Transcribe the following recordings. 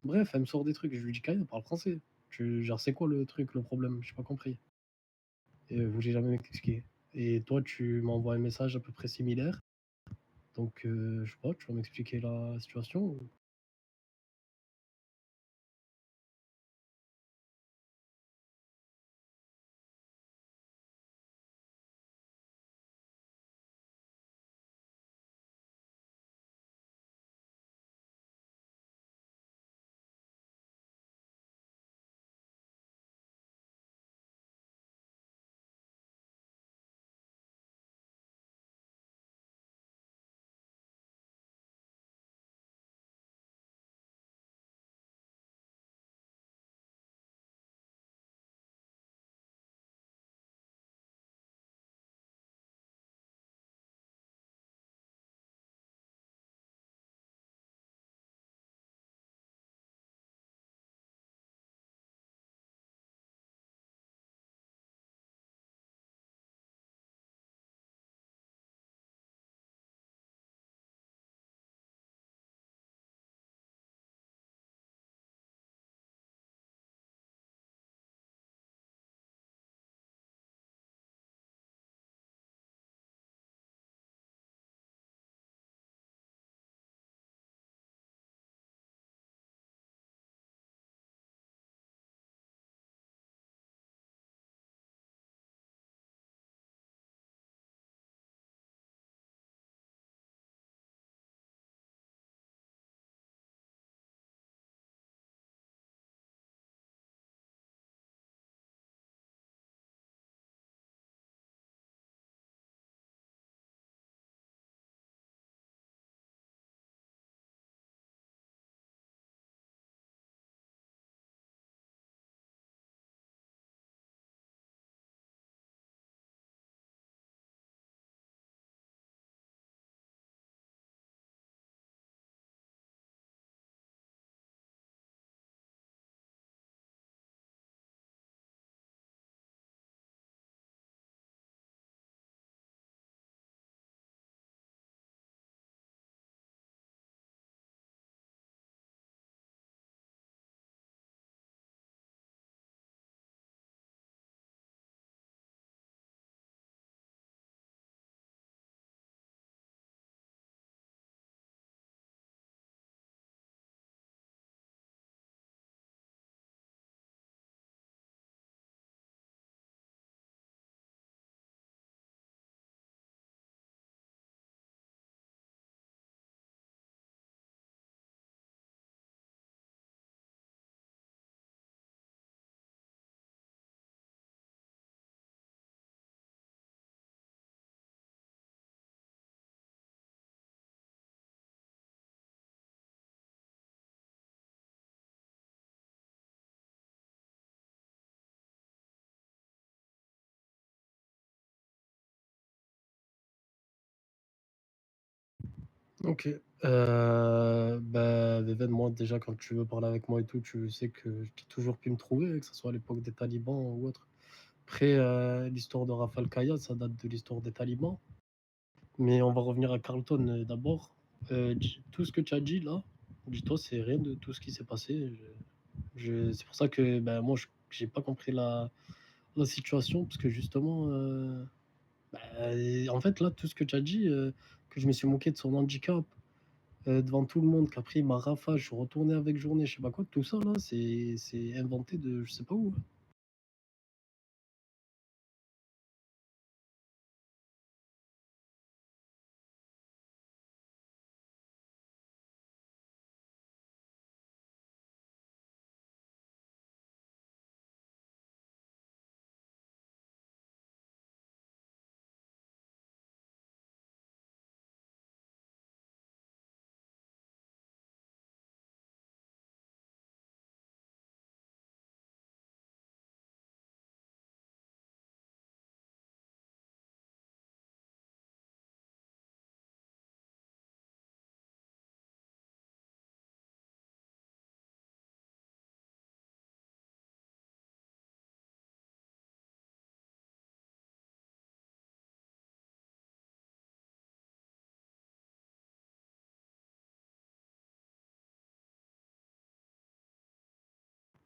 Bref, elle me sort des trucs, je lui dis: «Kaya, parle français». Tu genre, c'est quoi le truc, le problème? J'ai pas compris et elle voulait jamais m'expliquer et toi, tu m'envoies un message à peu près similaire donc je sais pas, tu vas m'expliquer la situation ou? OK, bah, Deven, moi, déjà, quand tu veux parler avec moi et tout, tu sais que tu as toujours pu me trouver, que ce soit à l'époque des talibans ou autre. Après, l'histoire de Rafal Kaya, ça date de l'histoire des talibans. Mais on va revenir à Carlton d'abord. Tout ce que tu as dit là, dis-toi, c'est rien de tout ce qui s'est passé. C'est pour ça que ben, moi, je j'ai pas compris la situation, parce que justement, bah, en fait, là, tout ce que tu as dit, que je me suis moqué de son handicap devant tout le monde, qu'après il m'a rafale, je suis retourné avec journée, je sais pas quoi, tout ça là, c'est inventé de je sais pas où.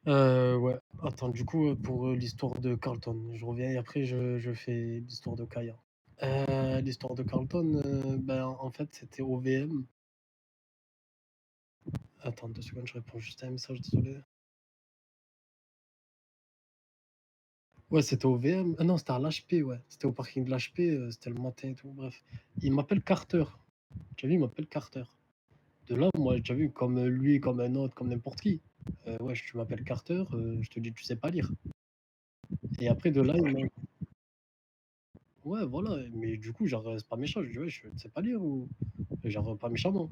Ouais. Attends, du coup, pour, l'histoire de Carlton, je reviens et après je fais l'histoire de Kaya. L'histoire de Carlton, ben, en fait, c'était OVM. Attends 2 secondes, je réponds juste à un message, désolé. Ouais, c'était au VM. Ah non, c'était à l'HP, ouais. C'était au parking de l'HP, c'était le matin et tout, bref. Il m'appelle Carter. Tu as vu, il m'appelle Carter. De là, moi, tu as vu, comme lui, comme un autre, comme n'importe qui. Ouais, tu m'appelles Carter, je te dis, tu sais pas lire. Et après, de là, il m'a. Ouais, voilà. Mais du coup, genre, c'est pas méchant. Je dis, ouais, je tu sais pas lire ou. Genre, pas méchamment.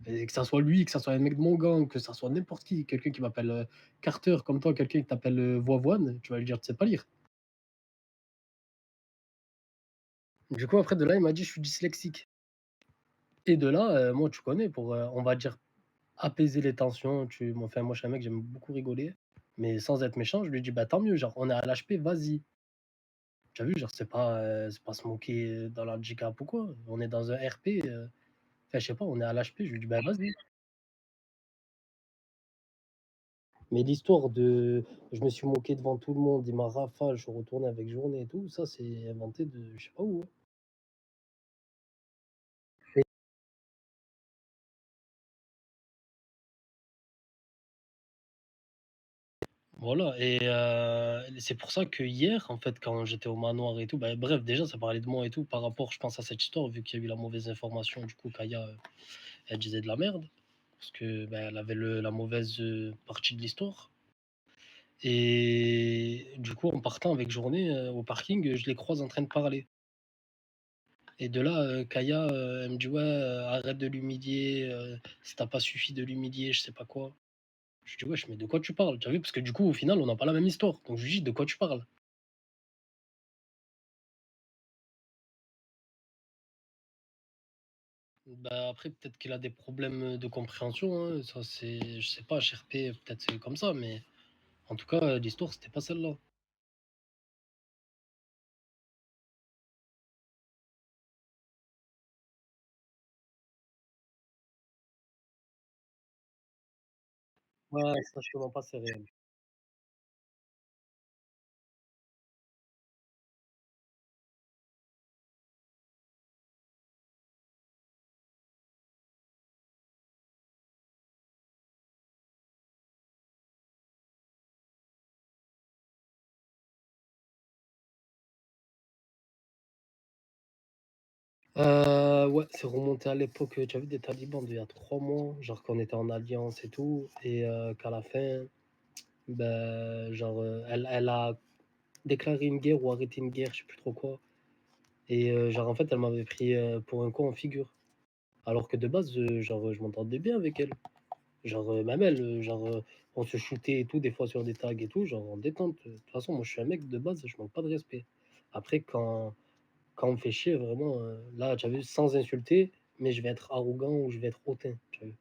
Et que ça soit lui, que ça soit un mec de mon gang, que ça soit n'importe qui, quelqu'un qui m'appelle Carter, comme toi, quelqu'un qui t'appelle Voivoine, tu vas lui dire, tu sais pas lire. Du coup, après, de là, il m'a dit, je suis dyslexique. Et de là, moi, tu connais, pour, on va dire, apaiser les tensions, enfin, moi, je suis un mec, j'aime beaucoup rigoler, mais sans être méchant, je lui dis: «Bah, tant mieux, genre, on est à l'HP, vas-y». Tu as vu, genre, c'est pas se moquer dans l'handicap ou quoi. On est dans un RP, enfin, je sais pas, on est à l'HP, je lui dis: «Bah, vas-y». Mais l'histoire de je me suis moqué devant tout le monde, il m'a rafale, je suis retourné avec Journée et tout, ça, c'est inventé de je sais pas où, hein. Et voilà et c'est pour ça que hier, en fait, quand j'étais au manoir et tout, bah, bref, déjà, ça parlait de moi et tout par rapport, je pense, à cette histoire, vu qu'il y a eu la mauvaise information, du coup, Kaya, elle disait de la merde, parce que, bah, elle avait la mauvaise partie de l'histoire. Et du coup, en partant avec Journée au parking, je les croise en train de parler. Et de là, Kaya, elle me dit: «Ouais, arrête de l'humilier, ça pas suffi de l'humilier, je sais pas quoi». Je dis: «Wesh, mais de quoi tu parles?» Tu as vu? Parce que du coup, au final, on n'a pas la même histoire. Donc je lui dis: «De quoi tu parles?» Bah, après, peut-être qu'il a des problèmes de compréhension, hein, ça c'est je sais pas, HRP, peut-être c'est comme ça, mais en tout cas, l'histoire, c'était pas celle-là. Ouais, ça, je te mens pas, c'est réel. Ouais, c'est remonté à l'époque, tu as vu, des talibans d'il y a 3 mois, genre qu'on était en alliance et tout et qu'à la fin, bah, genre, elle a déclaré une guerre ou arrêté une guerre, je sais plus trop quoi et genre, en fait, elle m'avait pris, pour un con en figure. Alors que de base, genre, je m'entendais bien avec elle. Genre, même elle, genre, on se shootait et tout, des fois sur des tags et tout, genre en détente. De toute façon, moi, je suis un mec de base, je manque pas de respect. Après, quand on me fait chier, vraiment, là, tu as vu, sans insulter, mais je vais être arrogant ou je vais être hautain, tu as vu?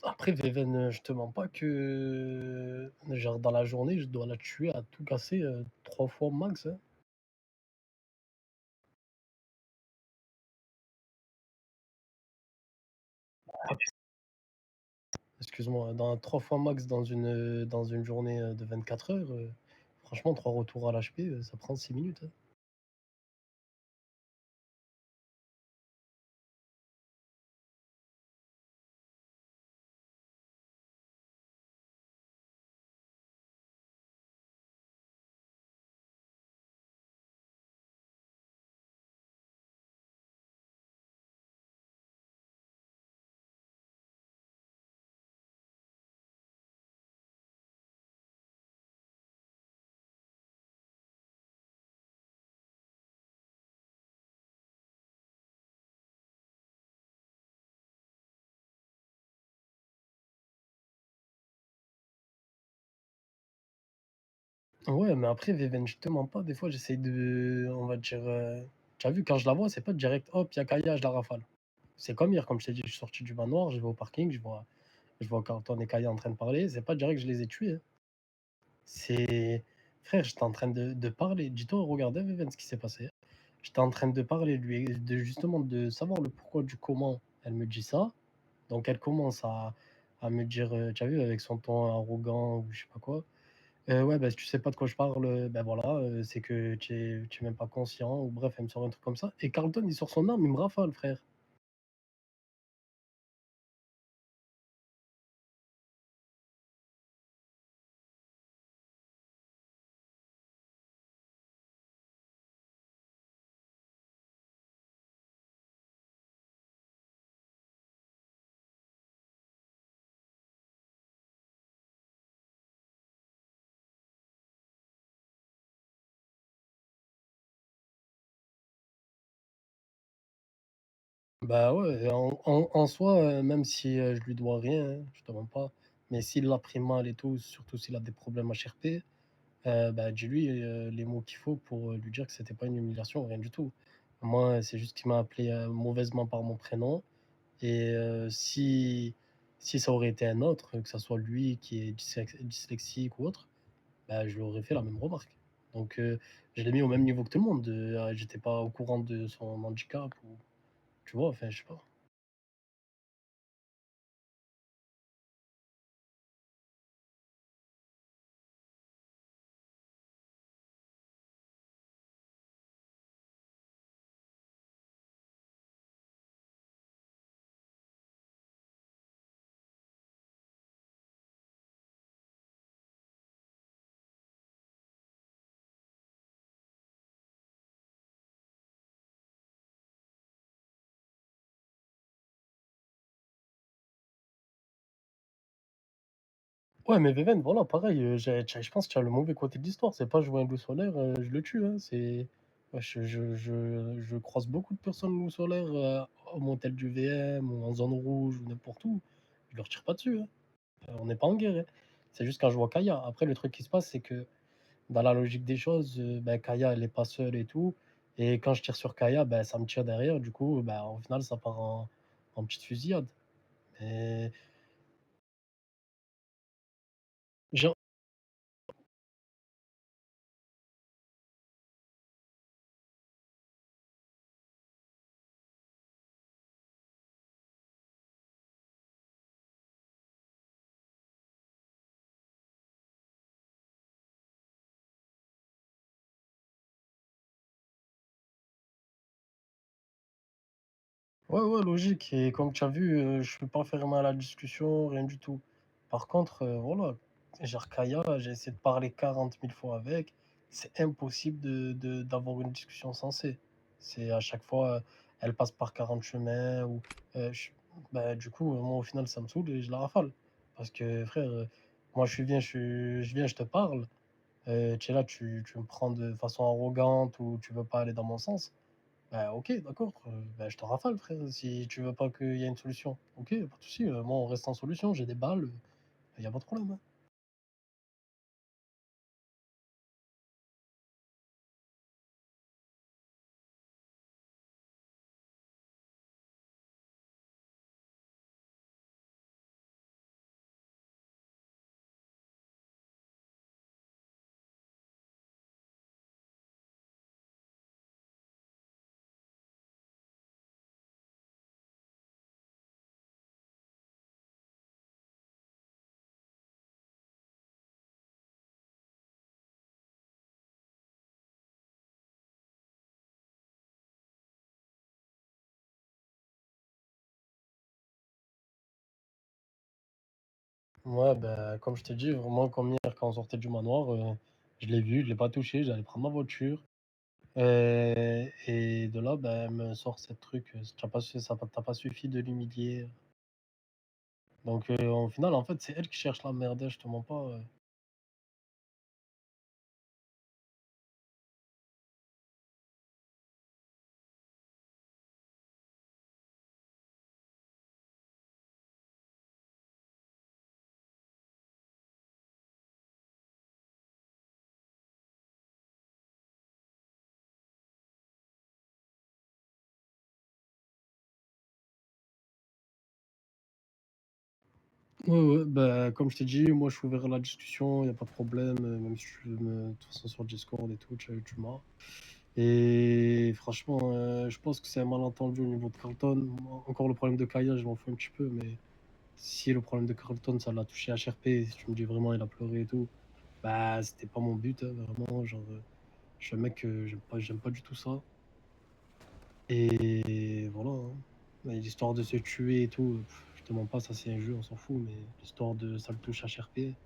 Après Veven, je te mens pas que, genre dans la journée, je dois la tuer à tout casser, 3 fois max, hein. Excuse-moi, dans 3 fois max dans une journée, de 24 heures, franchement 3 retours à l'HP, ça prend 6 minutes, hein. Ouais, mais après Veven, je te mens pas, des fois j'essaye de on va dire, tu as vu quand je la vois, c'est pas direct: «Hop, il y a Kaya, je la rafale». C'est comme hier, comme je t'ai dit, je suis sorti du manoir, je vais au parking, je vois Carlton et Kaya en train de parler, c'est pas direct que je les ai tués, hein. C'est frère, j'étais en train de parler, dis-toi, regarde, hein, Veven, ce qui s'est passé. J'étais en train de parler, lui, de justement de savoir le pourquoi du comment elle me dit ça. Donc elle commence à me dire, tu as vu, avec son ton arrogant ou je sais pas quoi. Ouais, bah, si tu sais pas de quoi je parle, bah, voilà, c'est que tu es même pas conscient ou bref, elle me sort un truc comme ça et Carlton, il sort son arme, il me rafale, frère. Bah, ouais, en soi, même si, je lui dois rien, hein, je te mens pas, mais s'il l'a pris mal et tout, surtout s'il a des problèmes HRP, bah, dis-lui, les mots qu'il faut pour, lui dire que c'était pas une humiliation, rien du tout. Moi, c'est juste qu'il m'a appelé, mauvaisement par mon prénom et si ça aurait été un autre, que ça soit lui qui est dyslexique ou autre, bah, je lui aurais fait la même remarque. Donc, je l'ai mis au même niveau que tout le monde, j'étais pas au courant de son handicap ou tu vois? Enfin, je sais pas. Ouais, mais Veven, voilà, pareil, je pense que tu as le mauvais côté de l'histoire. C'est pas jouer un loup solaire, je le tue, hein. C'est ouais, je croise beaucoup de personnes loup solaire, au motel du VM ou en zone rouge ou n'importe où. Je leur tire pas dessus, hein. On n'est pas en guerre, hein. C'est juste quand je vois Kaya. Après, le truc qui se passe, c'est que dans la logique des choses, bah, Kaya, elle est pas seule et tout. Et quand je tire sur Kaya, bah, ça me tire derrière. Du coup, bah, au final, ça part en petite fusillade. Et genre, ouais, ouais, logique et comme tu as vu, je suis pas fermé à la discussion, rien du tout. Par contre, voilà, genre Kaya, j'ai essayé de parler 40 000 fois avec, c'est impossible d'avoir une discussion sensée. C'est à chaque fois, elle passe par 40 chemins ou, je bah, du coup, moi, au final, ça me saoule et je la rafale. Parce que frère, moi, je viens, je te parle, tu es là, tu me prends de façon arrogante ou tu veux pas aller dans mon sens. Bah, OK, d'accord, bah, je te rafale frère, si tu veux pas qu'il y ait une solution. OK, pas de souci, moi on reste en solution, j'ai des balles, il y a pas de problème, hein. Ouais, bah, comme je t'ai dit, vraiment comme hier quand on sortait du manoir, je l'ai vu, je l'ai pas touché, j'allais prendre ma voiture, et de là, bah, elle me sort cette truc, «Tu as pas su ça t'a pas suffi de l'humilier». Donc au final, en fait, c'est elle qui cherche la merde, hein, je te mens pas, Ouais, ouais, bah, comme je t'ai dit, moi, je suis ouvert à la discussion, il y a pas de problème, même si tu veux me de toute façon sur Discord et tout, tu m'as. Et franchement, je pense que c'est un malentendu au niveau de Carlton. Moi, encore le problème de Kaya, je m'en fous un petit peu, mais si le problème de Carlton, ça l'a touché HRP, si tu me dis vraiment il a pleuré et tout, bah, c'était pas mon but, hein, vraiment, genre, je suis un mec, j'aime pas du tout ça, et voilà, hein. Mais l'histoire de se tuer et tout, je te mens pas, ça c'est un jeu, on s'en fout, mais l'histoire de ça le touche HRP.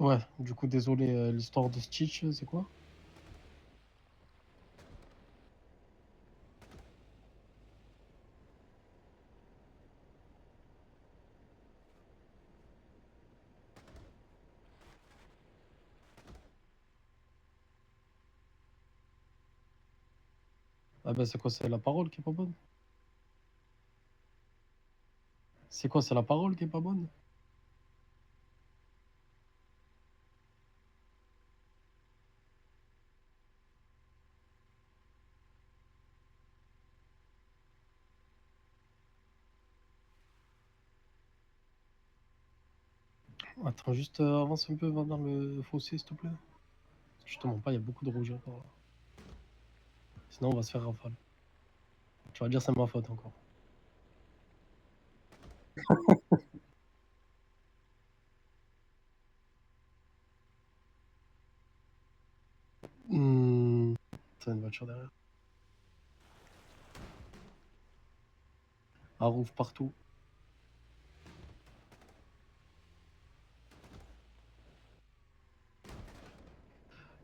Ouais, du coup, désolé, l'histoire de Stitch, c'est quoi? Ah bah, c'est quoi? C'est la parole qui est pas bonne? C'est quoi? C'est la parole qui est pas bonne? Attends, juste, avance un peu, va dans le fossé, s'il te plaît. Je te mens pas, il y a beaucoup de rougeur par là. Sinon, on va se faire rafale. Tu vas dire c'est ma faute encore. Mmh. Tu une voiture derrière. Harouf partout.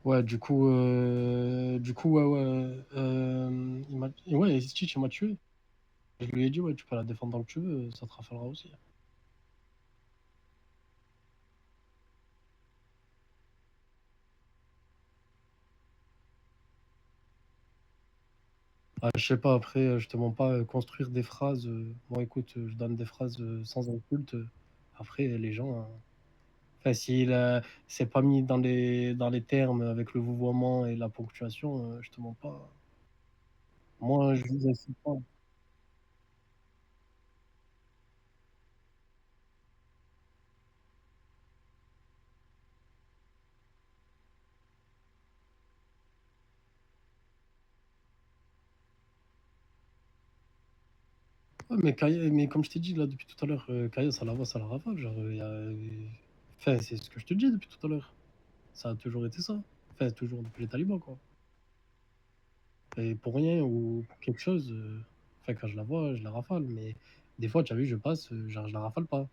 Ouais, ouais, ouais, il m'a ouais, Stitch, il m'a tué. Je lui ai dit: «Ouais, tu peux la défendre tant que tu veux, ça te rafalera aussi». Ah, je sais pas, après, je te mens pas, construire des phrases, bon écoute, je donne des phrases, sans insulte, après les gens, enfin s'il, c'est pas mis dans les termes avec le vouvoiement et la ponctuation, je te mens pas. Moi, je vous insulte pas. Ouais, mais Kaya, mais comme je t'ai dit là depuis tout à l'heure, Kaya ça la va, ça la rafale, genre, il y a, enfin c'est ce que je te dis depuis tout à l'heure. Ça a toujours été ça. Enfin toujours depuis les talibans quoi, et pour rien ou pour quelque chose, enfin quand je la vois, je la rafale, mais des fois tu as vu, je passe, genre je la rafale pas.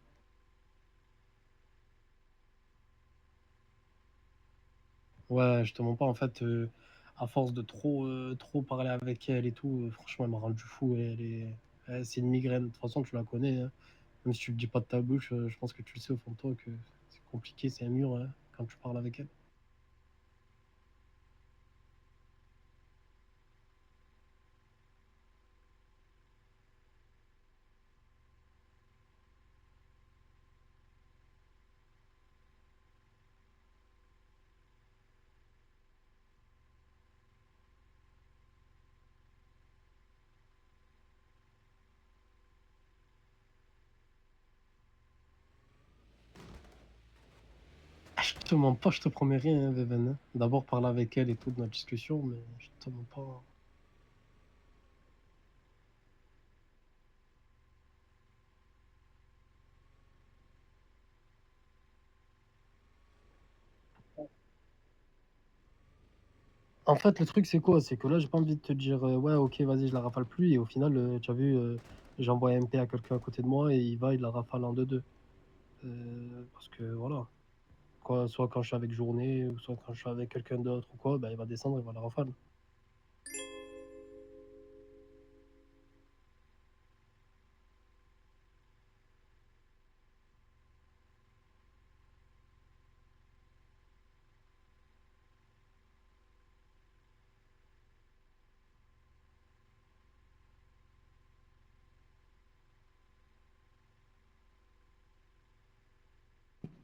Ouais, je te mens pas, en fait, à force de trop parler avec elle et tout, franchement, elle m'a rendu fou et c'est une migraine. De toute façon, tu la connais, hein. Même si tu le dis pas de ta bouche, je pense que tu le sais au fond de toi que c'est compliqué, c'est un mur, hein, quand tu parles avec elle. Ah, je te mens pas, je te promets rien, hein, Veven, hein. D'abord parler avec elle et tout de notre discussion, mais je te mens pas. En fait, le truc, c'est quoi? C'est que là, j'ai pas envie de te dire, ouais, OK, vas-y, je la rafale plus et au final, tu as vu, j'ai envoyé un MP à quelqu'un à côté de moi et il va, il la rafale en 2-2. Parce que voilà, quoi, soit quand je suis avec Journée ou soit quand je suis avec quelqu'un d'autre ou quoi, bah, il va descendre, il va la rafale.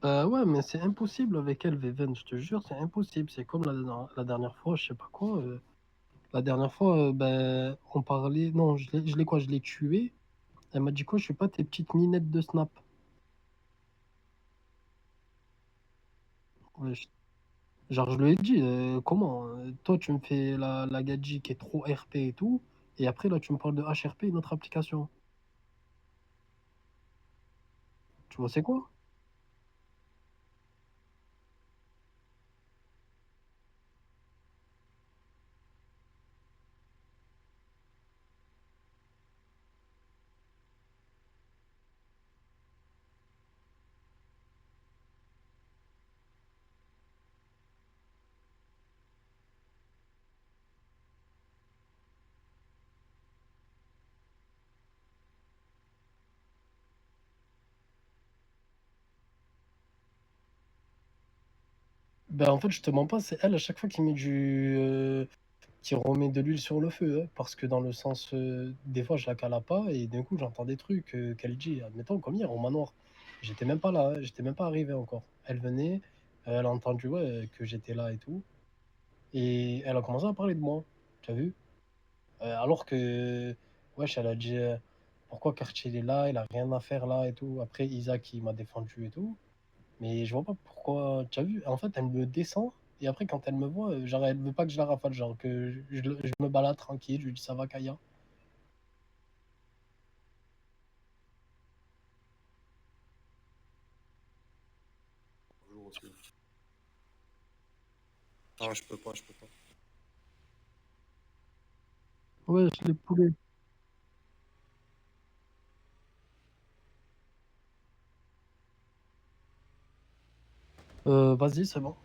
Ouais, mais c'est impossible avec elle, Veven, je te jure, c'est impossible. C'est comme la dernière fois, je sais pas quoi, la dernière fois, ben, on parlait non, je l'ai quoi? Je l'ai tué. Elle m'a dit quoi? Je suis pas tes petites minettes de Snap. Ouais, genre, je lui ai dit, comment? Toi, tu me fais la gadji qui est trop RP et tout, et après, là, tu me parles de HRP, notre application. Tu vois, c'est quoi? Ben, en fait, je te mens pas, c'est elle, à chaque fois, qui remet de l'huile sur le feu, hein, parce que dans le sens, des fois, je la cala pas et d'un coup, j'entends des trucs, qu'elle dit. Admettons, comme hier, au manoir. J'étais même pas là, hein, j'étais même pas arrivé encore. Elle venait, elle a entendu, ouais, que j'étais là et tout, et elle a commencé à parler de moi. Tu as vu? Alors que, wesh, elle a dit, pourquoi Cartier il est là, il a rien à faire là et tout. Après, Isaac, il m'a défendu et tout. Mais je vois pas pourquoi. Tu as vu? En fait, elle me descend. Et après, quand elle me voit, genre, elle veut pas que je la rafale. Genre, que je me balade tranquille. Je lui dis, ça va, Kaya? Bonjour aussi. Ah, je peux pas, je peux pas. Ouais, je l'ai poulé. Vas-y, c'est bon.